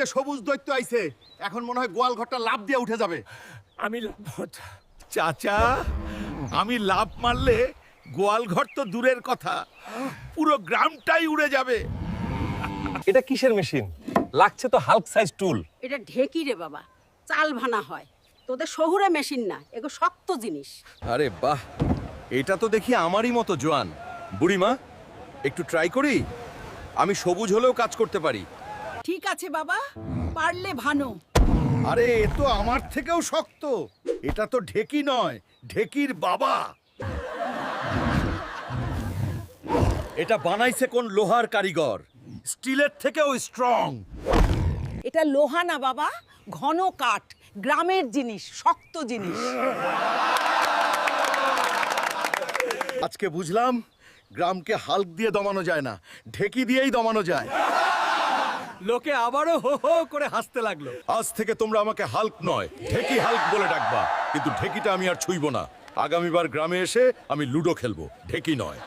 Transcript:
যে সবুজ দৈত্য আইছে, এখন মনে হয় গোয়াল ঘরটা লাভ দিয়ে উঠে যাবে। আমি চাচা, আমি লাভ মারলে গোয়াল ঘর তো দূরের কথা, পুরো গ্রামটাই উড়ে যাবে। এটা কিসের মেশিন? লাগছে তো হাল্ক সাইজ টুল। এটা ঢেকি রে বাবা, চাল ভানা হয়। তোদের শহুরে মেশিন না, এগো শক্ত জিনিস। আরে বাহ, এটা তো দেখি আমারই মতো জোয়ান। বুড়িমা, একটু ট্রাই করি। আমি সবুজ হলেও কাজ করতে পারি। ঠিক আছে বাবা, পারলে ভানো। আরে এ তো আমার থেকেও শক্ত। এটা তো ঢেকি নয়, ঢেকির বাবা। এটা বানাইছে কোন লোহার কারিগর? স্টিলের থেকেও স্ট্রং। এটা লোহা না বাবা, ঘন কাঠ, গ্রামের জিনিস, শক্ত জিনিস। আজকে বুঝলাম গ্রামকে হাল্ক দিয়ে দমানো যায় না, ঢেকি দিয়েই দমানো যায়। লোকে আবারও হো হো করে হাসতে লাগলো। আজ থেকে তোমরা আমাকে হাল্ক নয়, ঢেকি হাল্ক বলে ডাকবা। কিন্তু ঢেকিটা আমি আর ছুঁইব না। আগামীবার গ্রামে এসে আমি লুডো খেলবো, ঢেকি নয়।